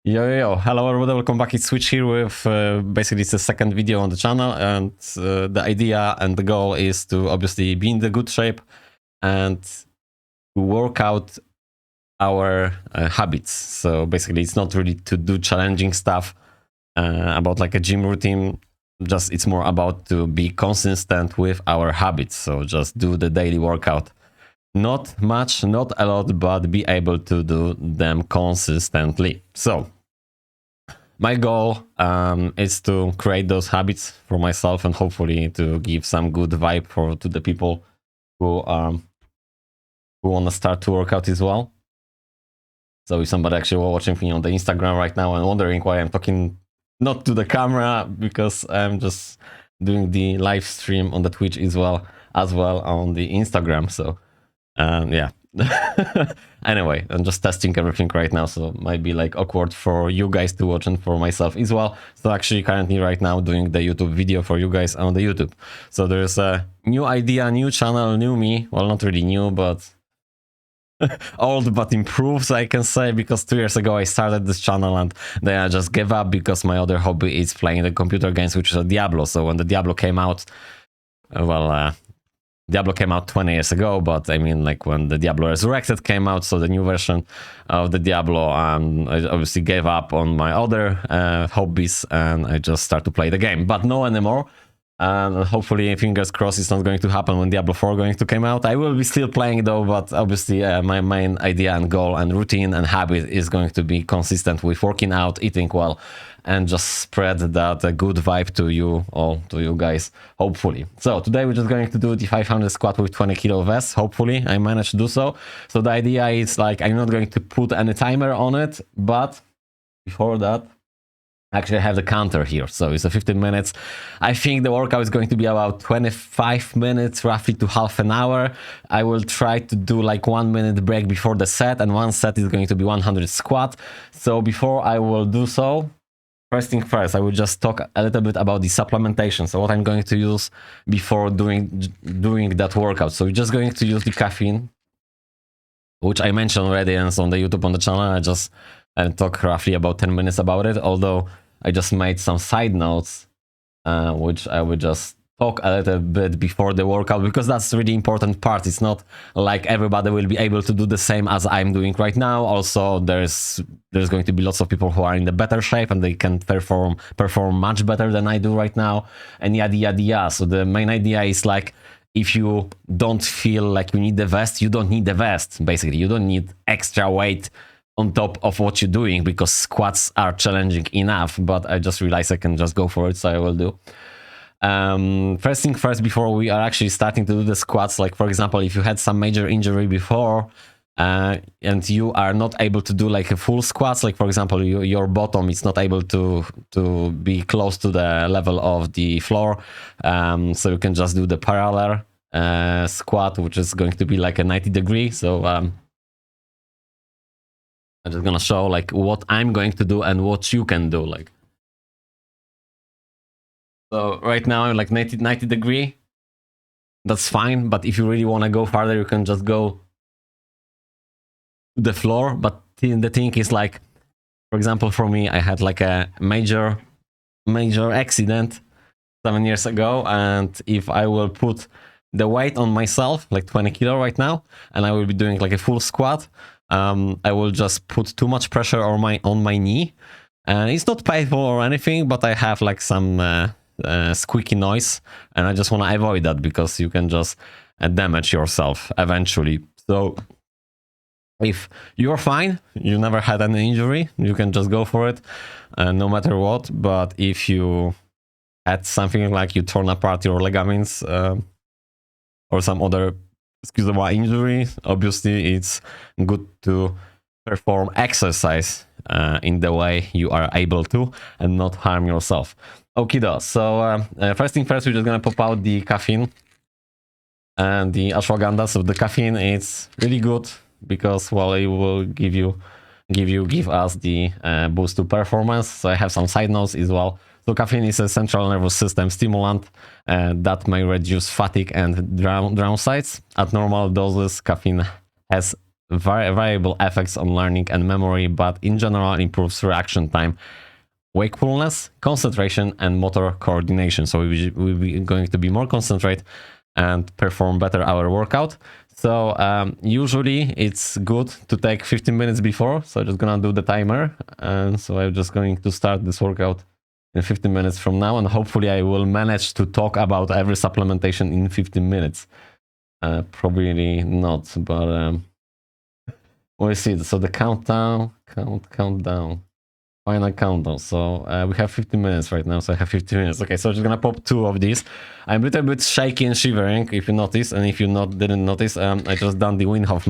Yo, hello everybody, welcome back. It's Switch here with basically it's the second video on the channel, and the idea and the goal is to obviously be in the good shape and to work out our habits. So basically it's not really to do challenging stuff about like a gym routine, just it's more about to be consistent with our habits. So just do the daily workout. Not much, not a lot, but be able to do them consistently. So my goal is to create those habits for myself and hopefully to give some good vibe to the people who want to start to work out as well. So if somebody actually watching me on the Instagram right now and wondering why I'm talking not to the camera, because I'm just doing the live stream on the Twitch as well on the Instagram. So yeah. Anyway, I'm just testing everything right now, so it might be like awkward for you guys to watch and for myself as well. So actually currently right now doing the YouTube video for you guys on the YouTube. So there's a new idea, new channel, new me. Well, not really new, but old but improved, I can say, because 2 years ago I started this channel and then I just gave up because my other hobby is playing the computer games, which is a Diablo. So when the Diablo came out, Diablo came out 20 years ago, but I mean, like when the Diablo Resurrected came out, so the new version of the Diablo, I obviously gave up on my other hobbies and I just start to play the game, but no anymore. And hopefully, fingers crossed, it's not going to happen when Diablo 4 going to come out. I will be still playing though, but obviously my main idea and goal and routine and habit is going to be consistent with working out, eating well, and just spread that good vibe to you all, to you guys, hopefully. So today we're just going to do the 500 squat with 20 kilo vest. Hopefully I managed to do so. So the idea is like, I'm not going to put any timer on it, but before that, actually I have the counter here, so it's a 15 minutes. I think the workout is going to be about 25 minutes, roughly to half an hour. I will try to do like 1 minute break before the set, and one set is going to be 100 squat. So before I will do so, first thing first, I will just talk a little bit about the supplementation. So what I'm going to use before doing that workout. So we're just going to use the caffeine, which I mentioned already and on the YouTube on the channel. I just talk roughly about 10 minutes about it, although I just made some side notes, which I will just talk a little bit before the workout, because that's the really important part. It's not like everybody will be able to do the same as I'm doing right now. Also, there's going to be lots of people who are in the better shape and they can perform much better than I do right now, and yada yada yada. So the main idea is like, if you don't feel like you need the vest, you don't need the vest. Basically, you don't need extra weight on top of what you're doing, because squats are challenging enough. But I just realized I can just go for it, so I will do. First thing first, before we are actually starting to do the squats, like for example, if you had some major injury before and you are not able to do like a full squats, like for example, your bottom is not able to be close to the level of the floor, so you can just do the parallel squat, which is going to be like a 90 degree. So I'm just gonna show like what I'm going to do and what you can do. Like, so right now I'm like 90 degree. That's fine, but if you really want to go farther, you can just go to the floor. But the thing is, like, for example, for me, I had like a major accident 7 years ago, and if I will put the weight on myself, like 20 kilo right now, and I will be doing like a full squat, I will just put too much pressure on my knee, and it's not painful or anything, but I have like some squeaky noise, and I just want to avoid that, because you can just damage yourself eventually. So if you're fine, you never had any injury, you can just go for it, no matter what. But if you had something like you torn apart your ligaments or some other injury, obviously it's good to perform exercise in the way you are able to and not harm yourself. Okay, though. So first thing first, we're just gonna pop out the caffeine and the ashwagandha. So the caffeine is really good because, well, it will give us the boost to performance. So I have some side notes as well. So caffeine is a central nervous system stimulant that may reduce fatigue and downsides. At normal doses, caffeine has variable effects on learning and memory, but in general improves reaction time, wakefulness, concentration, and motor coordination. So we'll be going to be more concentrate and perform better our workout. So usually it's good to take 15 minutes before. So I'm just gonna do the timer, and so I'm just going to start this workout in 15 minutes from now, and hopefully I will manage to talk about every supplementation in 15 minutes. Probably not, but we'll see. So the countdown, countdown. Final countdown. So we have 15 minutes right now, so I have 15 minutes. Okay, so I'm just gonna pop 2 of these. I'm a little bit shaky and shivering, if you notice, and if you didn't notice, I just done the Winhoff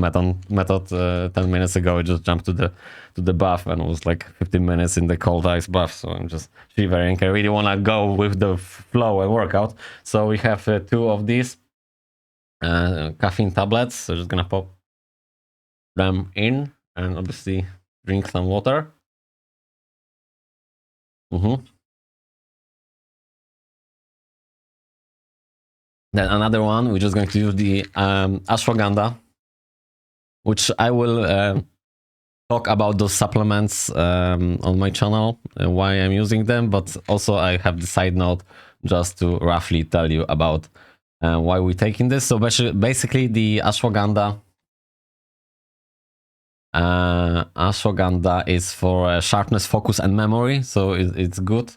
method 10 minutes ago. I just jumped to the bath and it was like 15 minutes in the cold ice bath, so I'm just shivering. I really wanna go with the flow and workout. So we have 2 of these caffeine tablets. So just gonna pop them in and obviously drink some water. Then another one, we're just going to use the ashwagandha, which I will talk about those supplements on my channel, why I'm using them, but also I have the side note just to roughly tell you about why we're taking this. So basically the ashwagandha is for sharpness, focus, and memory, so it's good.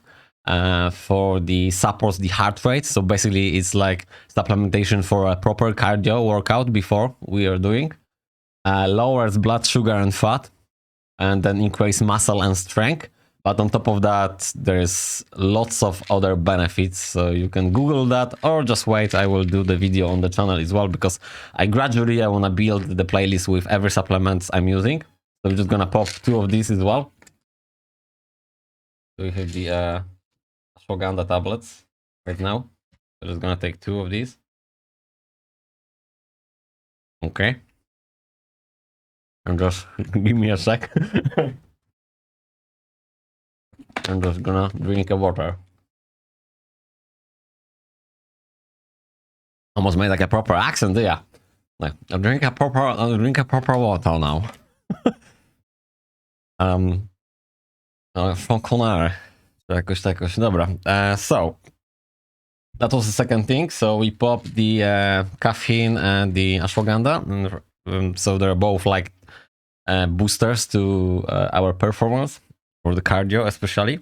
For the supports the heart rate, so basically it's like supplementation for a proper cardio workout before we are doing. Lowers blood sugar and fat, and then increase muscle and strength. But on top of that, there's lots of other benefits, so you can Google that or just wait. I will do the video on the channel as well, because I want to build the playlist with every supplement I'm using. So I'm just gonna pop 2 of these as well. So we have the ashwagandha tablets right now. I'm just gonna take 2 of these. Okay. And just give me a sec. I'm just gonna drink a water. Almost made like a proper accent, yeah. Like I'll drink a proper water now. Fonkonar. Jakoś. Dobra. So that was the second thing. So we popped the caffeine and the ashwagandha. So they're both like boosters to our performance for the cardio, especially.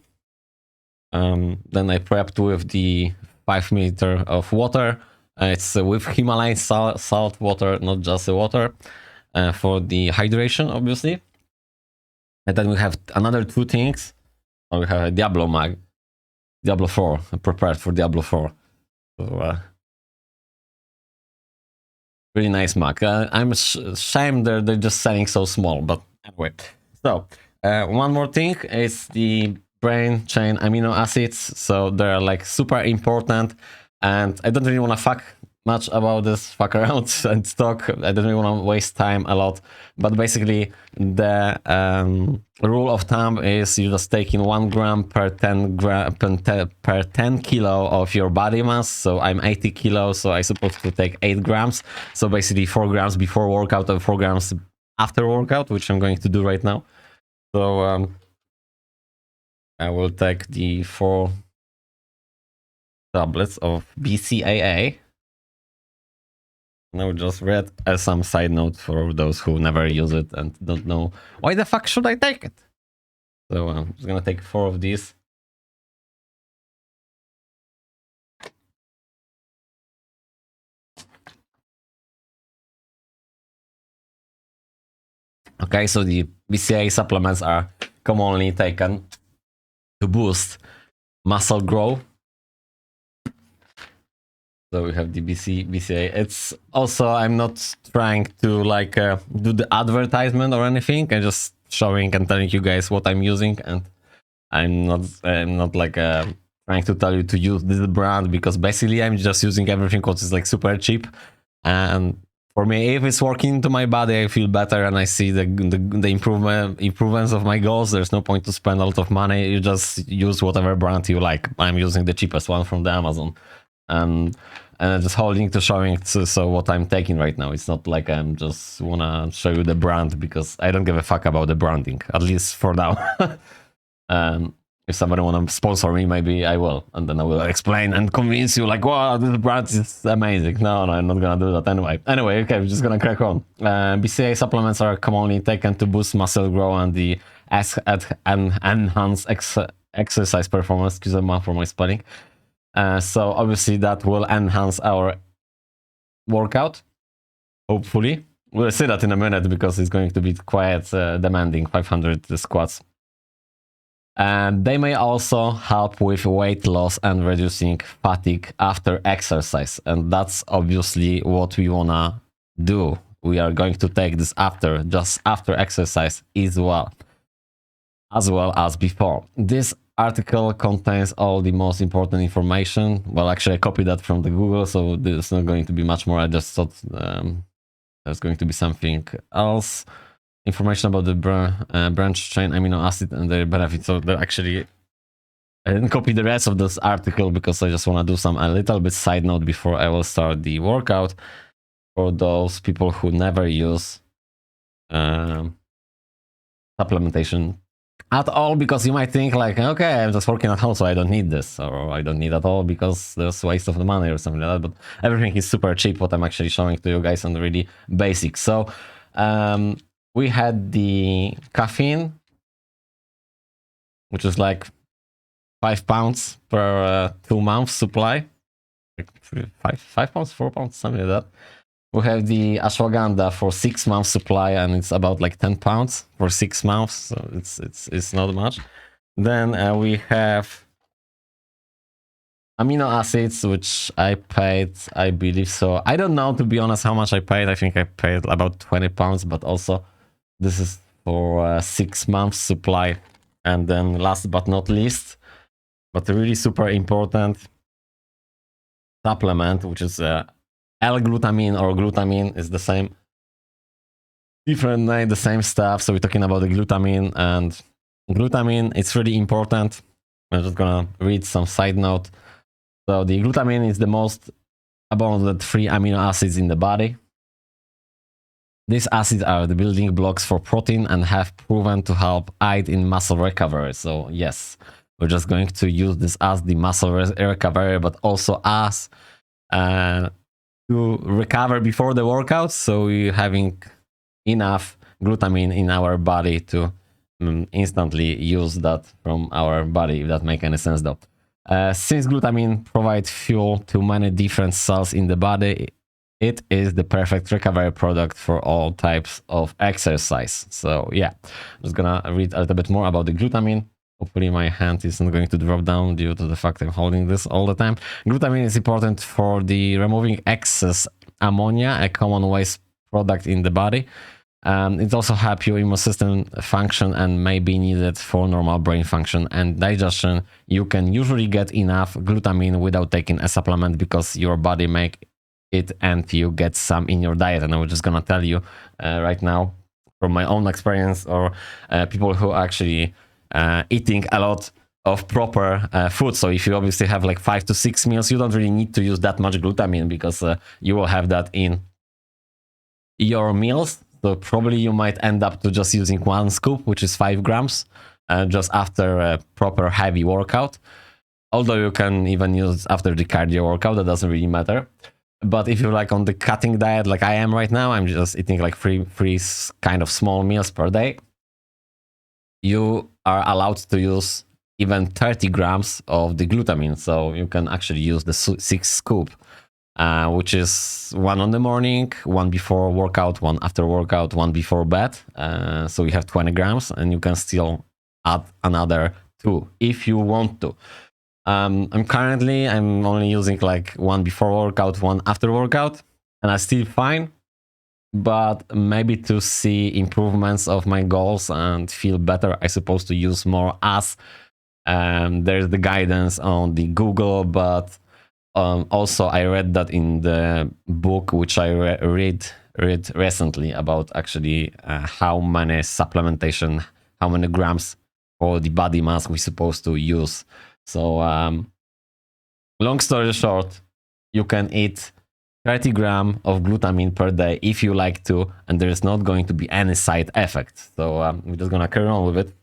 Then I prepped with the 5 milliliter of water. It's with Himalayan salt water, not just the water, for the hydration, obviously. And then we have another 2 things. We have a Diablo mug, Diablo 4, prepared for Diablo 4. So, really nice mug. I'm ashamed they're just selling so small, but anyway. So, one more thing is the brain chain amino acids. So they're like super important, and I don't really want to fuck much about this, fuck around and talk. I don't really want to waste time a lot, but basically the rule of thumb is you just taking 1 gram per 10 kilo of your body mass. So I'm 80 kilos, so I'm supposed to take 8 grams. So basically 4 grams before workout and 4 grams after workout, which I'm going to do right now. So I will take the 4 tablets of BCAA. Now just read as some side note for those who never use it and don't know why the fuck should I take it. So I'm just gonna take 4 of these. Okay, so the BCAA supplements are commonly taken to boost muscle growth. So we have the BCAA. It's also, I'm not trying to like do the advertisement or anything. I'm just showing and telling you guys what I'm using, and I'm not like trying to tell you to use this brand, because basically I'm just using everything what is like super cheap. And for me, if it's working into my body, I feel better and I see the improvements of my goals. There's no point to spend a lot of money. You just use whatever brand you like. I'm using the cheapest one from the Amazon. And and I'm just holding to showing so what I'm taking right now. It's not like I'm just wanna show you the brand, because I don't give a fuck about the branding, at least for now. If somebody wanna sponsor me, maybe I will, and then I will explain and convince you like, wow, this brand is amazing. No, I'm not gonna do that anyway. Anyway, okay, we're just gonna crack on. BCA supplements are commonly taken to boost muscle growth and the enhance exercise performance. Excuse me for my spelling. So obviously that will enhance our workout. Hopefully, we'll see that in a minute, because it's going to be quite demanding, 500 squats. And they may also help with weight loss and reducing fatigue after exercise. And that's obviously what we wanna do. We are going to take this just after exercise as well as before. This article contains all the most important information. Well, actually I copied that from the Google, so there's not going to be much more. I just thought there's going to be something else. Information about the branch chain amino acid and their benefits. So actually, I didn't copy the rest of this article because I just want to do a little bit side note before I will start the workout. For those people who never use supplementation at all, because you might think like, okay, I'm just working at home, so I don't need this, or I don't need at all because there's waste of the money or something like that. But everything is super cheap, what I'm actually showing to you guys, and really basic. So we had the caffeine, which is like 5 pounds per 2 months supply. Like 5 pounds, 4 pounds, something like that. We have the ashwagandha for 6 months supply, and it's about like 10 pounds for 6 months, so it's not much. Then we have amino acids, which I paid, I believe so. I don't know, to be honest, how much I paid. I think I paid about 20 pounds, but also this is for 6 months supply. And then last but not least, but really super important supplement, which is L-glutamine or glutamine, is the same. Different name, the same stuff. So we're talking about the glutamine, and glutamine, it's really important. I'm just gonna read some side note. So the glutamine is the most abundant free amino acids in the body. These acids are the building blocks for protein and have proven to help aid in muscle recovery. So yes, we're just going to use this as the muscle recovery, but also as to recover before the workout. So we're having enough glutamine in our body to instantly use that from our body, if that makes any sense though. Since glutamine provides fuel to many different cells in the body, it is the perfect recovery product for all types of exercise. So yeah, I'm just gonna read a little bit more about the glutamine. Hopefully my hand isn't going to drop down due to the fact I'm holding this all the time. Glutamine is important for the removing excess ammonia, a common waste product in the body. It also helps your immune system function and may be needed for normal brain function and digestion. You can usually get enough glutamine without taking a supplement because your body makes it and you get some in your diet. And I'm just gonna tell you right now from my own experience, or people who are actually eating a lot of proper food. So if you obviously have like 5 to 6 meals, you don't really need to use that much glutamine, because you will have that in your meals. So probably you might end up to just using 1 scoop, which is 5 grams, just after a proper heavy workout. Although you can even use after the cardio workout, that doesn't really matter. But if you're like on the cutting diet, like I am right now, I'm just eating like three kind of small meals per day. You are allowed to use even 30 grams of the glutamine. So you can actually use the 6 scoop, which is 1 on the morning, 1 before workout, 1 after workout, 1 before bed. So you have 20 grams, and you can still add another 2 if you want to. I'm only using like 1 before workout, 1 after workout, and I still fine. But maybe to see improvements of my goals and feel better, I suppose to use more, as there's the guidance on the Google. But also I read that in the book, which I read recently, about actually how many supplementation, how many grams for the body mass we're supposed to use. So long story short, you can eat 30 grams of glutamine per day if you like to, and there is not going to be any side effects. So we're just gonna carry on with it.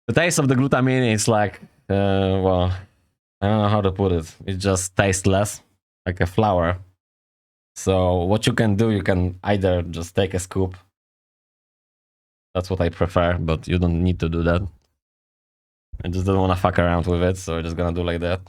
The taste of the glutamine is like, well, I don't know how to put it. It just tastes less like a flour. So what you can do, you can either just take a scoop. That's what I prefer, but you don't need to do that. I just don't want to fuck around with it, so I'm just gonna do like that.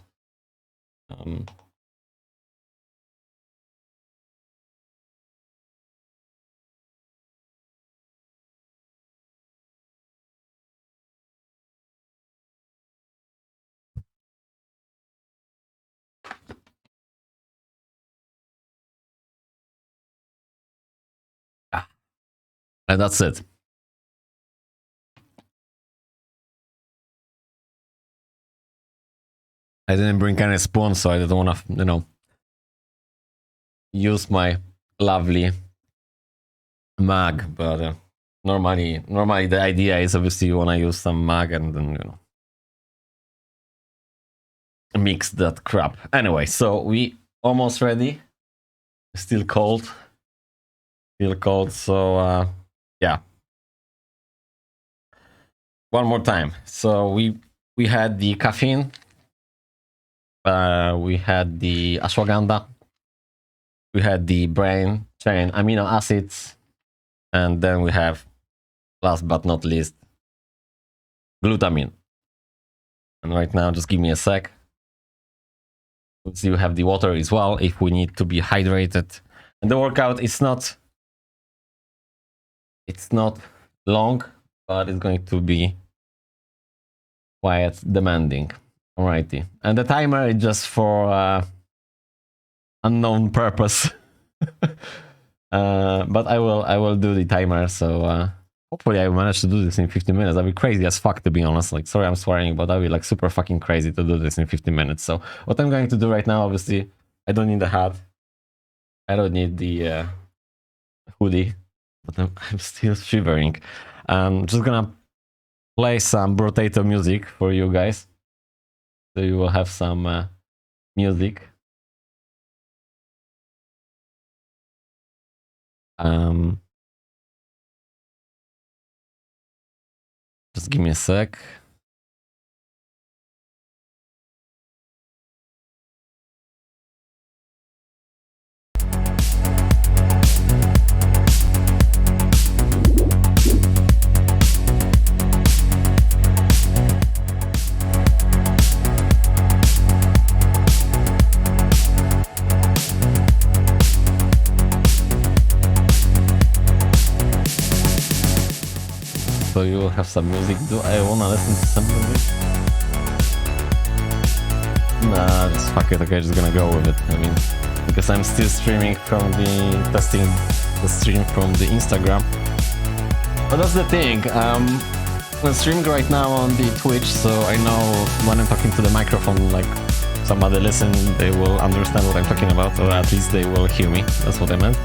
And that's it. I didn't bring any spoon, so I didn't want to, you know, use my lovely mug. But normally the idea is obviously you want to use some mug and then, you know, mix that crap. Anyway, so we almost ready. Still cold. So yeah. One more time. So we had the caffeine. We had the ashwagandha. We had the brain chain amino acids. And then we have, last but not least, glutamine. And right now, just give me a sec. So you have the water as well if we need to be hydrated. And the workout is not long, but it's going to be quite demanding. Alrighty, and the timer is just for unknown purpose. But I will do the timer. So hopefully I manage to do this in 15 minutes. That'd be crazy as fuck, to be honest. Like, sorry, I'm swearing, but that'd be like super fucking crazy to do this in 15 minutes. So what I'm going to do right now, obviously, I don't need the hat. I don't need the hoodie, but I'm still shivering. I'm just gonna play some potato music for you guys. So you will have some music. Just give me a sec. So you will have some music. Do I wanna listen to some music? Nah, just fuck it. Okay, just gonna go with it. I mean, because I'm still streaming from testing the stream from the Instagram. But that's the thing. I'm streaming right now on the Twitch, so I know when I'm talking to the microphone, like somebody listen, they will understand what I'm talking about, or at least they will hear me. That's what I meant.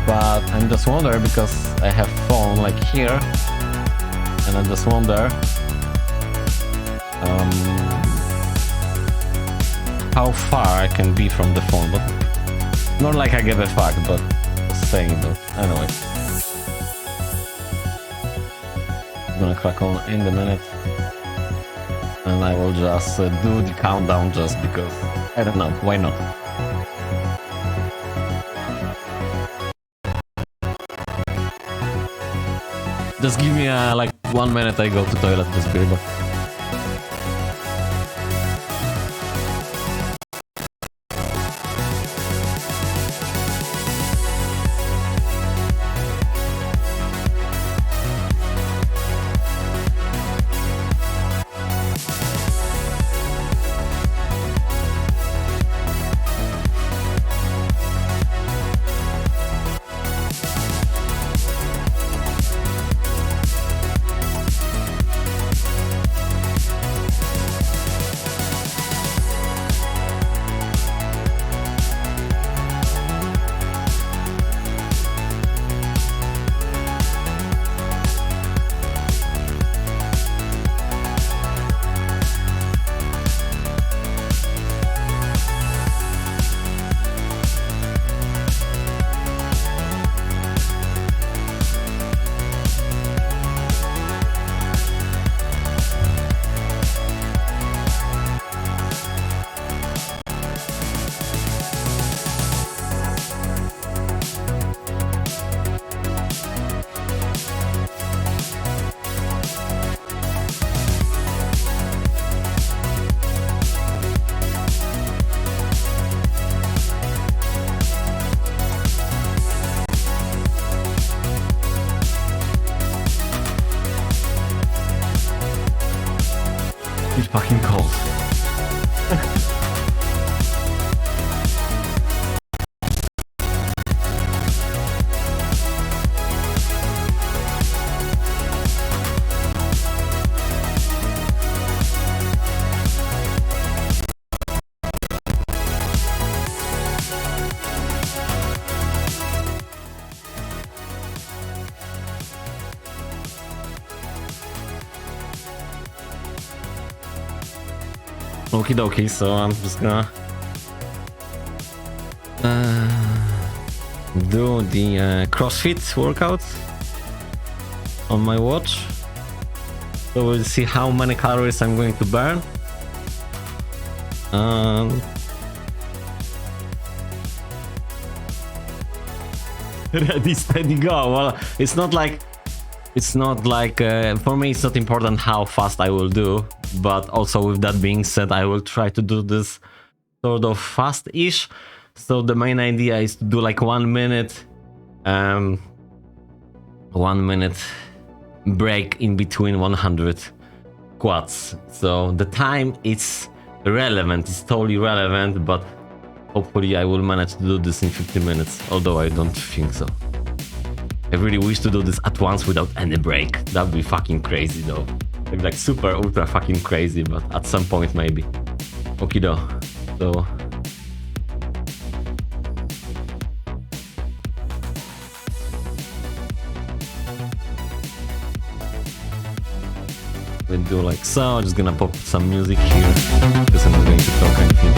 But I'm just wondering, because I have phone like here, and I just wonder how far I can be from the phone. But not like I give a fuck, but just saying that. Anyway, I'm gonna crack on in the minute, and I will just do the countdown just because I don't know, why not? Just give me like 1 minute, I go to toilet, just be able. fucking cold. Okie dokie, so I'm just gonna do the CrossFit workout on my watch. So we'll see how many calories I'm going to burn. Ready, steady, go. Well, it's not like for me it's not important how fast I will do, but also with that being said, I will try to do this sort of fast-ish. So the main idea is to do like 1 minute 1 minute break in between 100 squats. So the time is relevant, it's totally relevant, but hopefully I will manage to do this in 50 minutes, although I don't think so. I really wish to do this at once without any break. That'd be fucking crazy though. Like super ultra fucking crazy, but at some point maybe. Okido. So we'll do like so. Just gonna pop some music here because I'm not going to talk anything.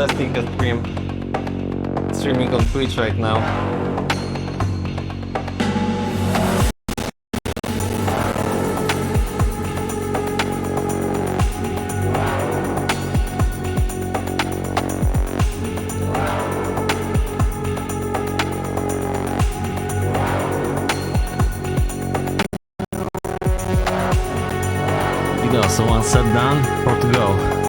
testing a stream. Streaming on Twitch right now. You go, so one set done, 4 to go.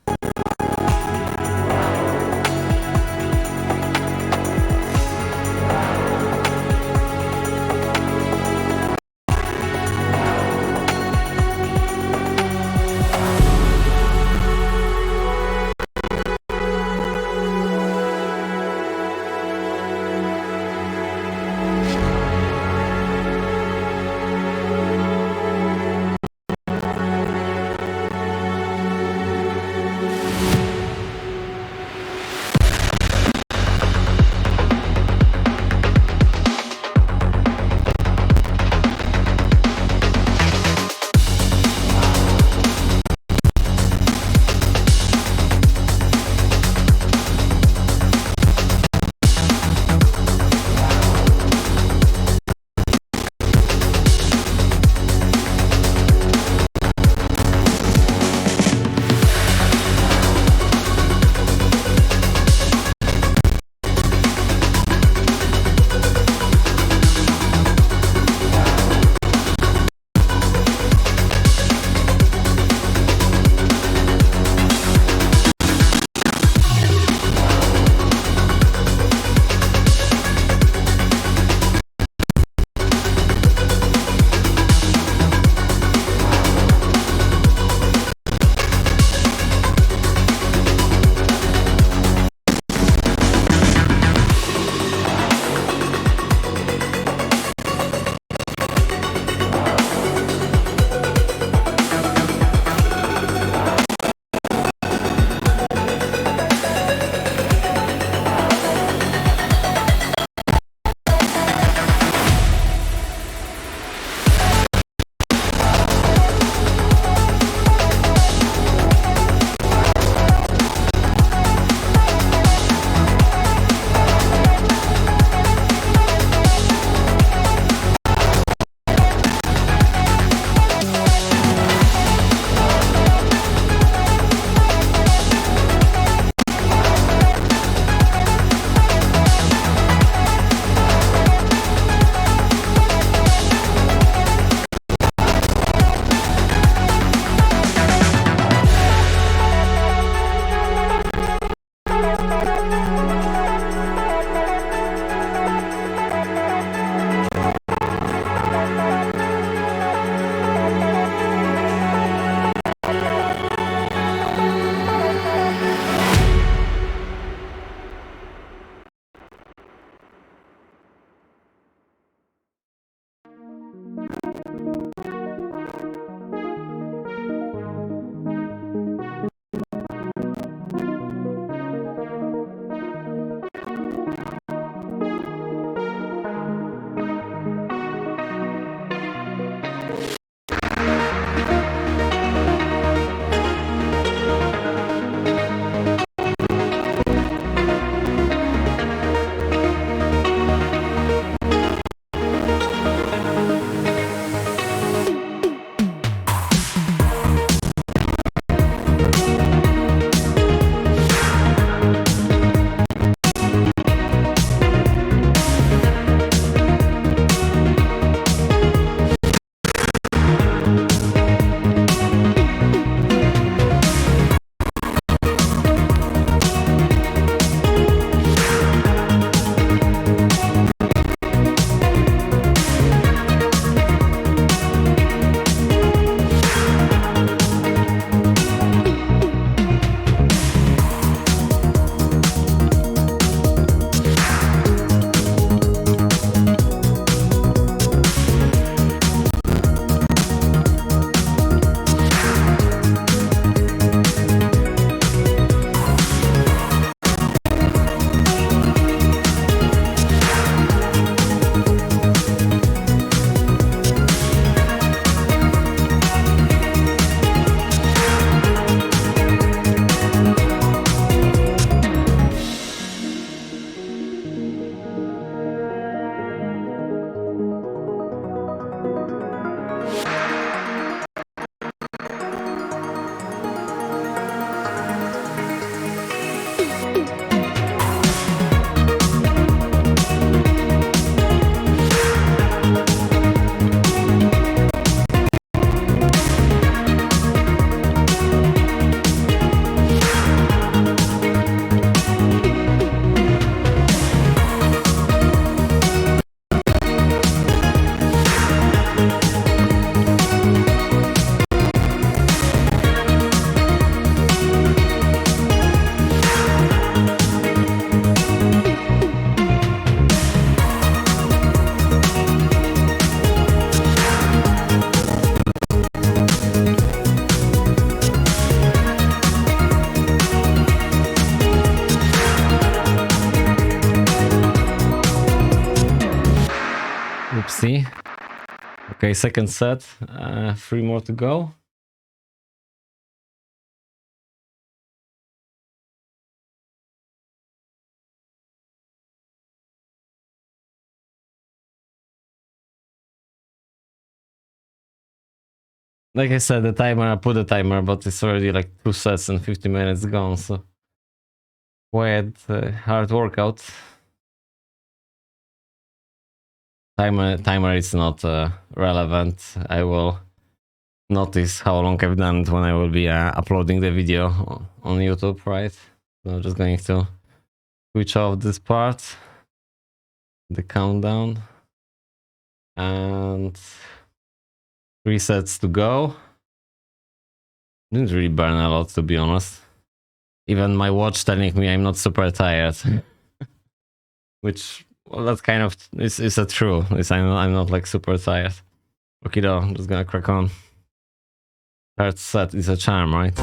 Okay, second set, 3 more to go. Like I said, the timer, I put the timer, but it's already like 2 sets and 50 minutes gone, so quite hard workout. Timer is not relevant. I will notice how long I've done it when I will be uploading the video on YouTube, right? So I'm just going to switch off this part, the countdown, and 3 sets to go. Didn't really burn a lot, to be honest. Even my watch telling me I'm not super tired, which, well, that's kind of is a true. I'm not like super tired. Okay, though, I'm just gonna crack on. Third set is a charm, right?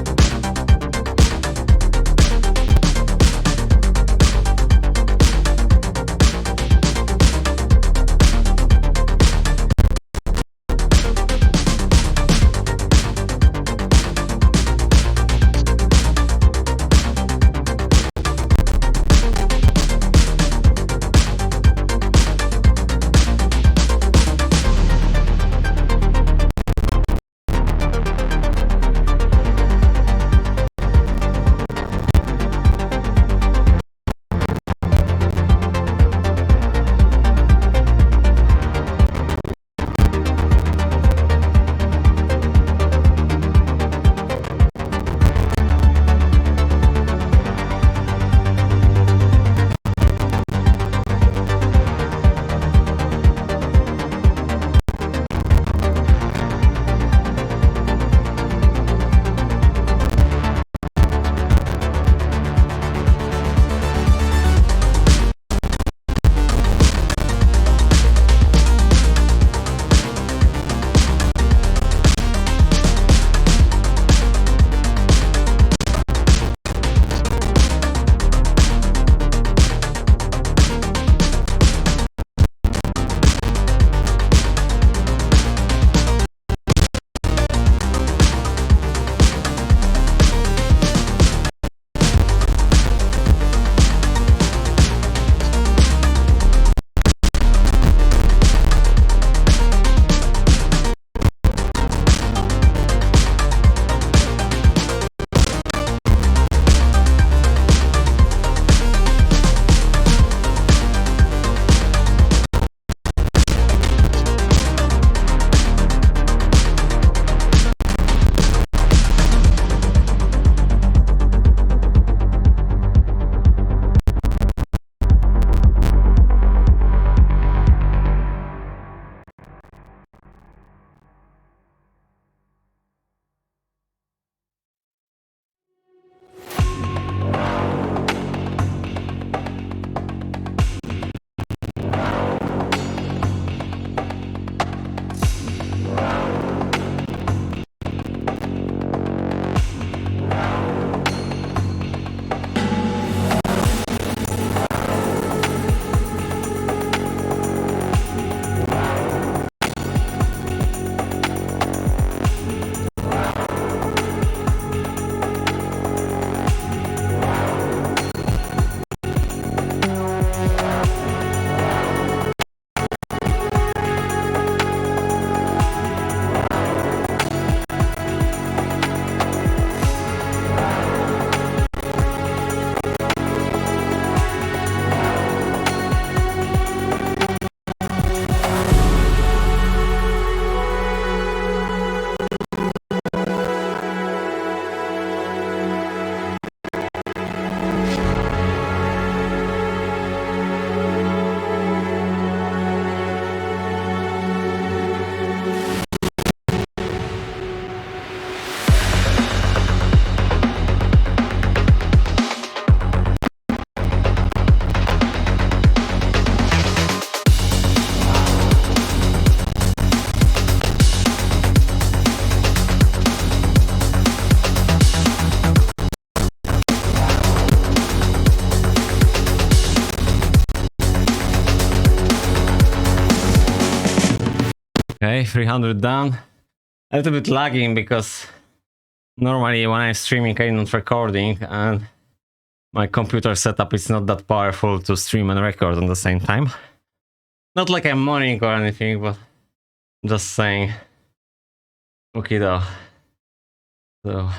Okay, 300 done. A little bit lagging because normally when I'm streaming I'm not recording, and my computer setup is not that powerful to stream and record on the same time. Not like I'm mourning or anything, but just saying. Okay though. So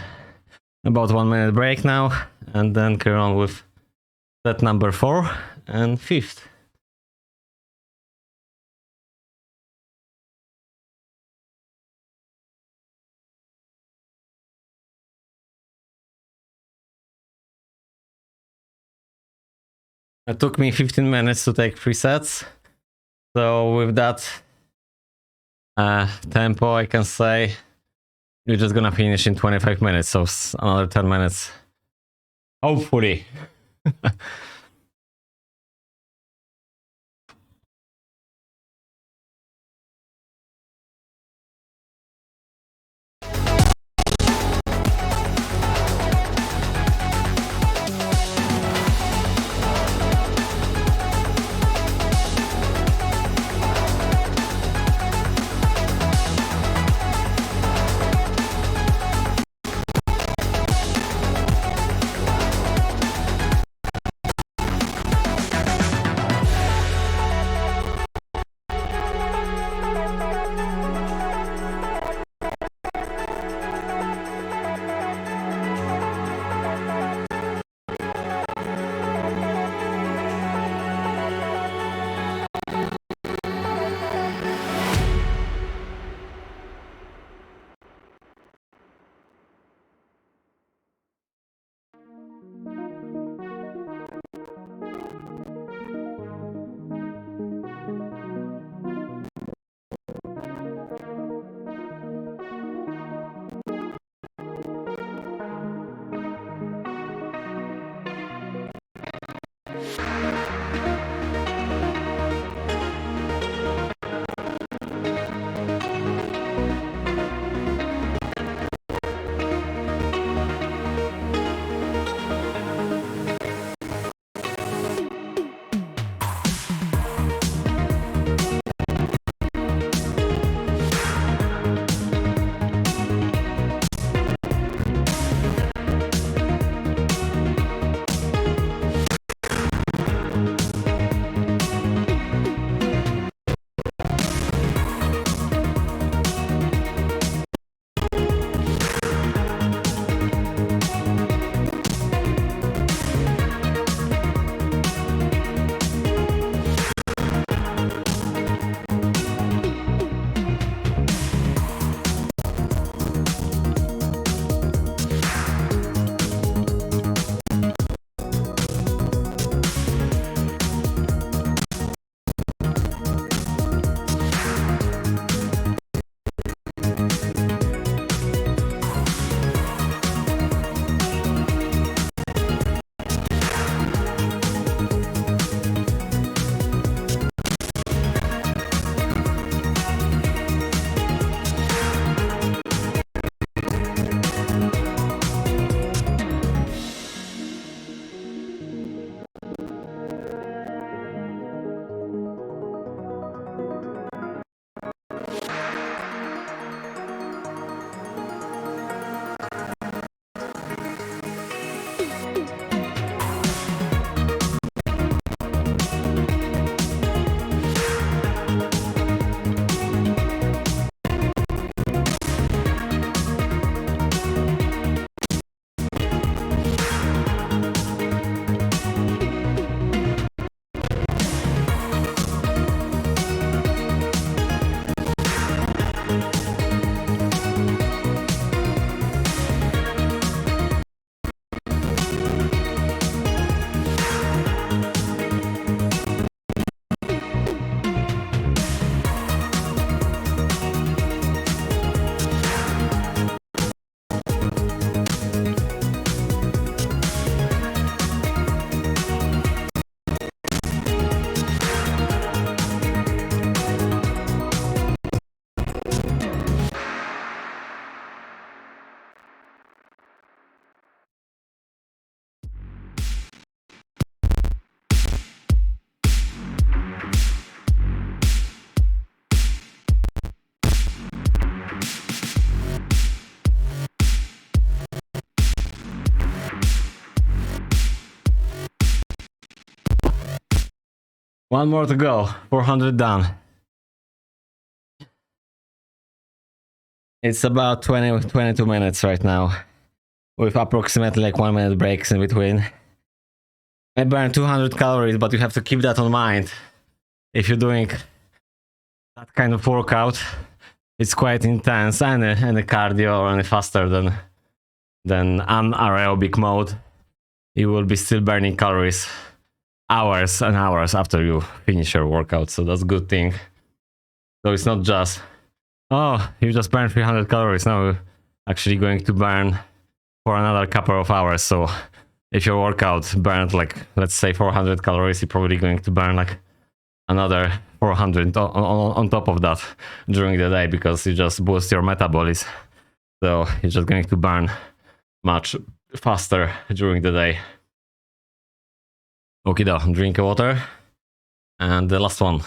about 1 minute break now, and then carry on with set number 4 and 5th. It took me 15 minutes to take 3 sets. So with that tempo, I can say we're just gonna finish in 25 minutes, so another 10 minutes. Hopefully. One more to go. 400 done. It's about 22 minutes right now, with approximately like 1 minute breaks in between. I burn 200 calories, but you have to keep that in mind. If you're doing that kind of workout, it's quite intense, any cardio or any faster than anaerobic mode. You will be still burning calories hours and hours after you finish your workout, so that's a good thing. So it's not just, oh, you just burned 300 calories, now you're actually going to burn for another couple of hours. So if your workout burned like, let's say 400 calories, you're probably going to burn like another 400 on top of that during the day, because you just boost your metabolism. So you're just going to burn much faster during the day. Okido, drink water. And the last one.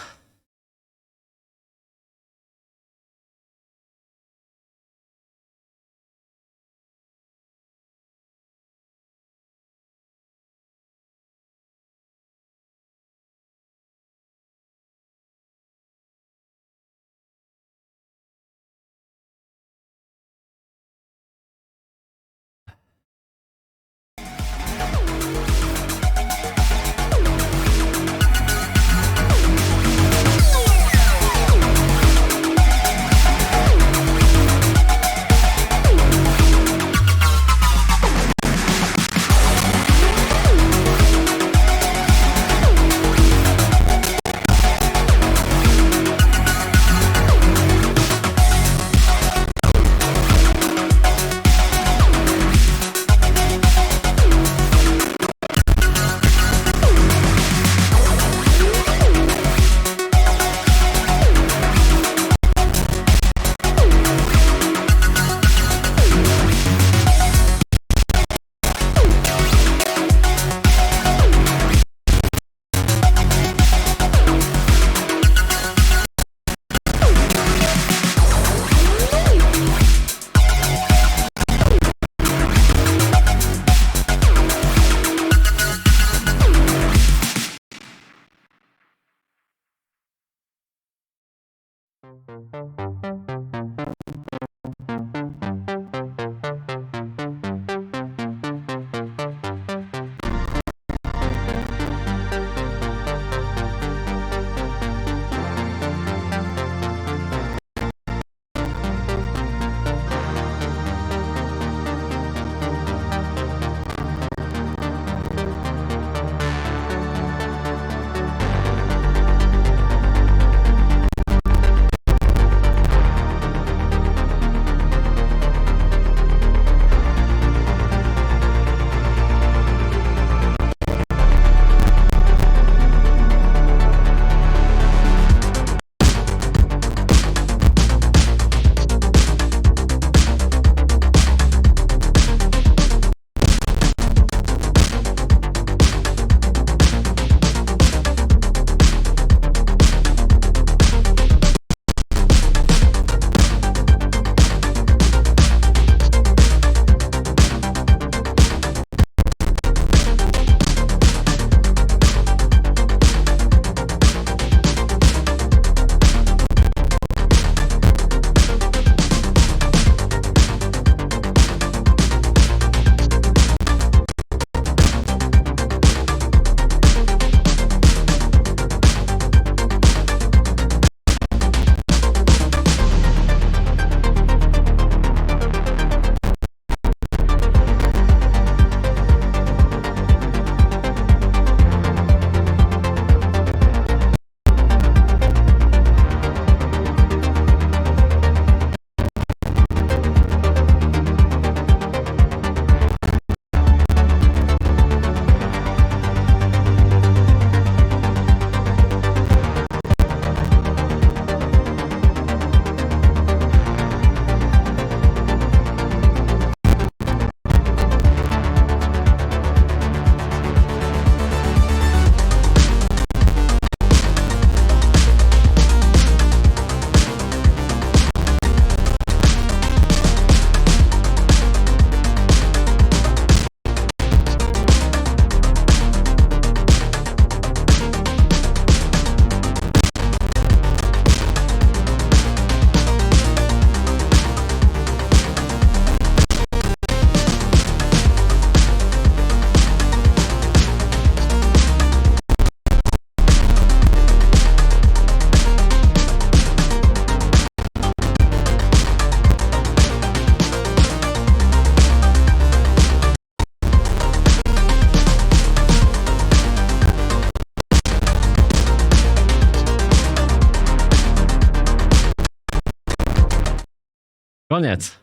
Koniec.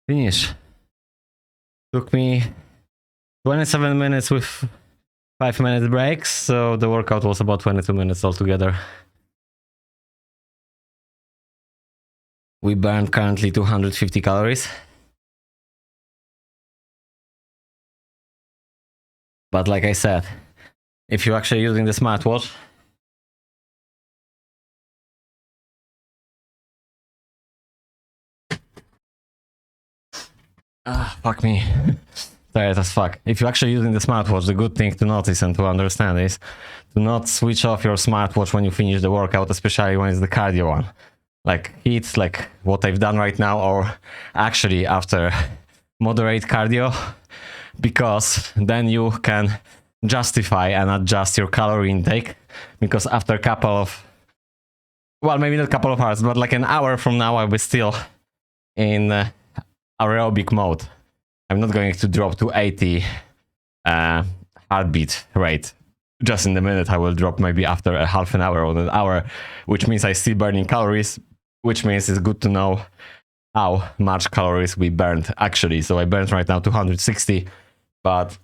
Finish. Took me 27 minutes with 5-minute breaks, so the workout was about 22 minutes altogether. We burned currently 250 calories. But like I said, if you're actually using the smartwatch, fuck me. Tired as fuck. If you're actually using the smartwatch, the good thing to notice and to understand is to not switch off your smartwatch when you finish the workout, especially when it's the cardio one. Like HIIT, like what I've done right now, or actually after moderate cardio, because then you can justify and adjust your calorie intake, because after a couple of, well, maybe not a couple of hours, but like an hour from now, I'll be still in aerobic mode. I'm not going to drop to 80 heartbeat rate. Just in a minute, I will drop maybe after a half an hour or an hour, which means I still burning calories, which means it's good to know how much calories we burned actually. So I burned right now 260, but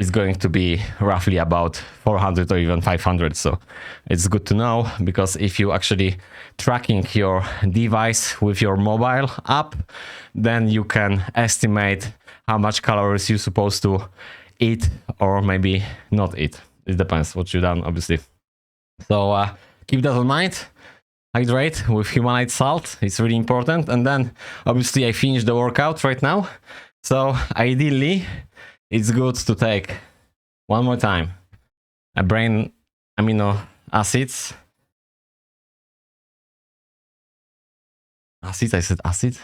it's going to be roughly about 400 or even 500. So it's good to know, because if you actually tracking your device with your mobile app, then you can estimate how much calories you're supposed to eat or maybe not eat. It depends what you've done, obviously. So keep that in mind. Hydrate with Himalayan salt. It's really important. And then obviously I finished the workout right now. So ideally it's good to take one more time a brain amino acids. Acids, I said acid.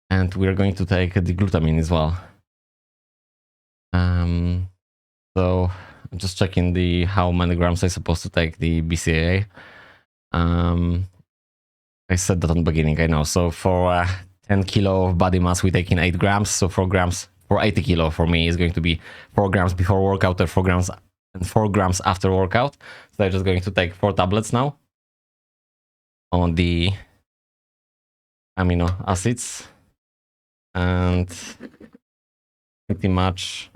And we're going to take the glutamine as well. So I'm just checking the how many grams I'm supposed to take the BCAA. I said that on the beginning, I know. So for 10 kilo of body mass, we're taking 8 grams. So 4 grams for 80 kilo for me is going to be 4 grams before workout or 4 grams and 4 grams after workout. So I'm just going to take 4 tablets now on the amino acids, and pretty much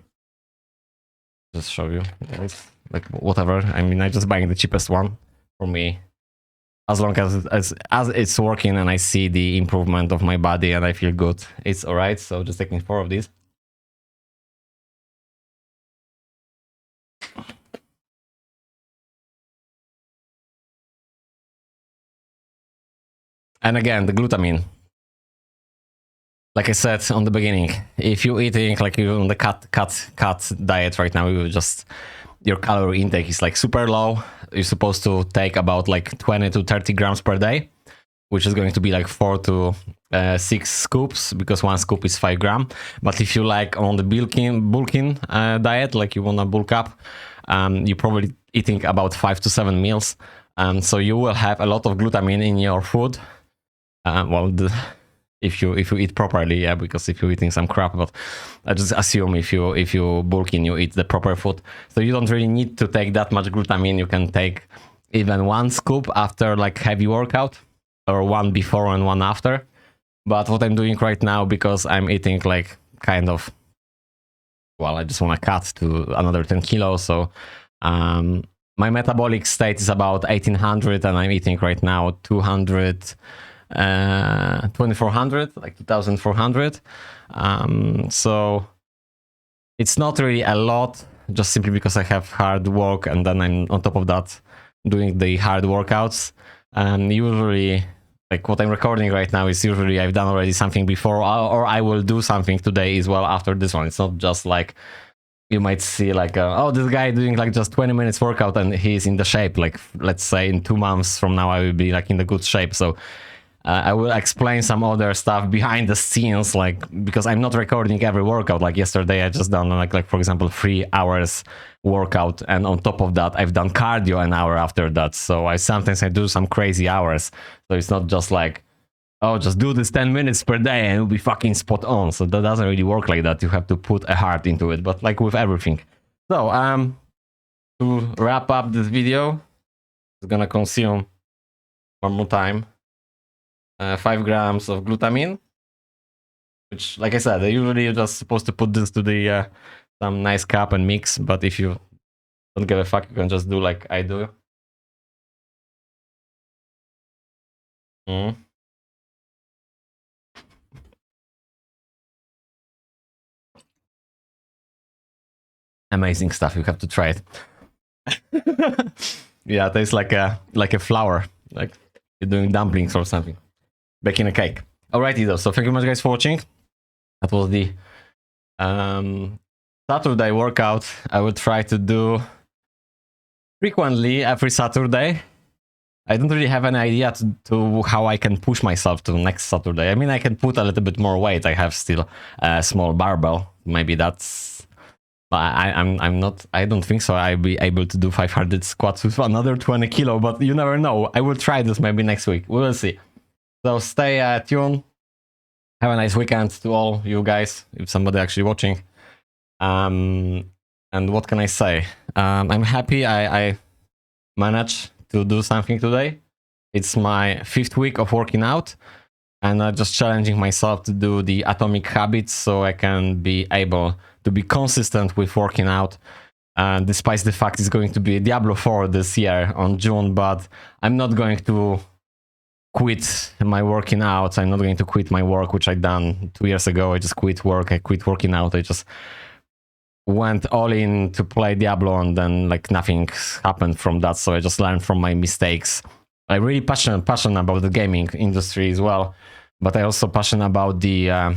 just show you guys, like whatever. I mean, I'm just buying the cheapest one for me, as long as it's working and I see the improvement of my body and I feel good, it's all right. So just taking 4 of these. And again, the glutamine. Like I said on the beginning, if you're eating like you're on the cut diet right now, you just, your calorie intake is like super low. You're supposed to take about like 20 to 30 grams per day, which is going to be like 4 to 6 scoops, because 1 scoop is 5 grams. But if you like on the bulking diet, like you want to bulk up, you're probably eating about 5 to 7 meals. So you will have a lot of glutamine in your food. If you eat properly, yeah, because if you're eating some crap, but I just assume if you bulking, you eat the proper food. So you don't really need to take that much glutamine. You can take even 1 scoop after like heavy workout, or 1 before and 1 after. But what I'm doing right now, because I'm eating like kind of, well, I just want to cut to another 10 kilos. So my metabolic state is about 1800, and I'm eating right now 2400, like 2400. So it's not really a lot, just simply because I have hard work, and then I'm on top of that doing the hard workouts. And usually, like what I'm recording right now is usually I've done already something before, or I will do something today as well after this one. It's not just like you might see like, oh, this guy doing like just 20 minutes workout and he's in the shape. Like, let's say in 2 months from now, I will be like in the good shape. So I will explain some other stuff behind the scenes, like, because I'm not recording every workout. Like yesterday, I just done like for example, 3 hours workout, and on top of that, I've done cardio an hour after that. So sometimes I do some crazy hours. So it's not just like oh, just do this 10 minutes per day and it'll be fucking spot on. So that doesn't really work like that. You have to put a heart into it, but like with everything. So, to wrap up this video, it's gonna consume one more time 5 grams of glutamine, which, like I said, usually you're just supposed to put this to the some nice cup and mix, but if you don't give a fuck, you can just do like I do. Amazing stuff. You have to try it. Yeah, it tastes like a flour, like you're doing dumplings or something, baking a cake. Alrighty though, so thank you much guys for watching. That was the Saturday workout. I will try to do frequently every Saturday. I don't really have any idea to how I can push myself to next Saturday. I mean, I can put a little bit more weight. I have still a small barbell. Maybe that's... I'm not... I don't think so. I'll be able to do 500 squats with another 20 kilo, but you never know. I will try this maybe next week. We will see. So stay tuned. Have a nice weekend to all you guys, if somebody actually watching. And what can I say? I'm happy I managed to do something today. It's my 5th week of working out, and I'm just challenging myself to do the atomic habits so I can be able to be consistent with working out. Despite the fact it's going to be Diablo 4 this year on June, but I'm not going to quit my working out. I'm not going to quit my work, which I done 2 years ago. I just quit work. I quit working out. I just went all in to play Diablo, and then like nothing happened from that. So I just learned from my mistakes. I'm really passionate about the gaming industry as well, but I also passionate about the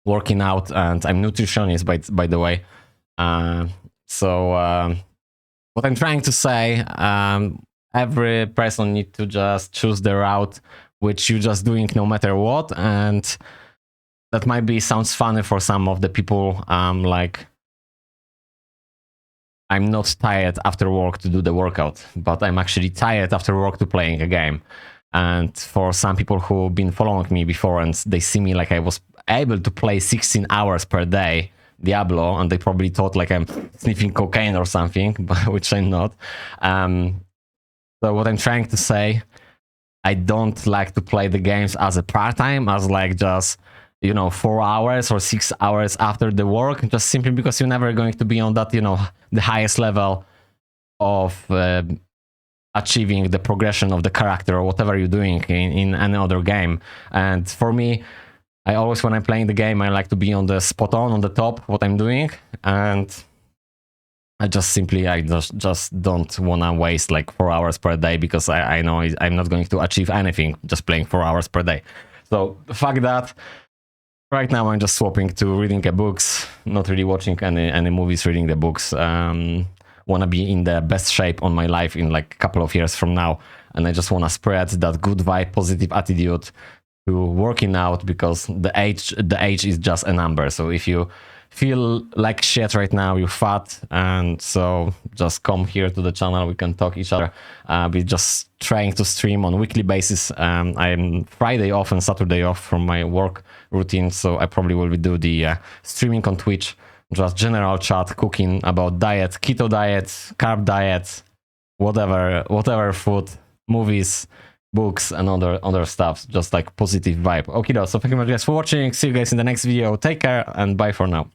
working out, and I'm nutritionist by the way. So what I'm trying to say, every person needs to just choose the route which you're just doing no matter what, and that might be sounds funny for some of the people, like I'm not tired after work to do the workout, but I'm actually tired after work to playing a game. And for some people who've been following me before and they see me like I was able to play 16 hours per day Diablo, and they probably thought like I'm sniffing cocaine or something, but which I'm not. So what I'm trying to say, I don't like to play the games as a part-time, as like just, you know, 4 hours or 6 hours after the work, just simply because you're never going to be on that, you know, the highest level of achieving the progression of the character or whatever you're doing in any other game. And for me, I always, when I'm playing the game, I like to be on the spot on the top, what I'm doing. And I just don't want to waste like 4 hours per day, because I know I'm not going to achieve anything just playing 4 hours per day. So fuck that. Right now I'm just swapping to reading the books, not really watching any movies, reading the books. Wanna be in the best shape on my life in like a couple of years from now, and I just wanna spread that good vibe, positive attitude to working out, because the age is just a number. So if you feel like shit right now, you're fat, and so just come here to the channel, we can talk each other. We're just trying to stream on a weekly basis. I'm Friday off and Saturday off from my work routine, so I probably will do the streaming on Twitch, just general chat, cooking about diet, keto diet, carb diet, whatever food, movies, books, and other stuff, just like positive vibe. Okay, so thank you very much guys for watching. See you guys in the next video. Take care and bye for now.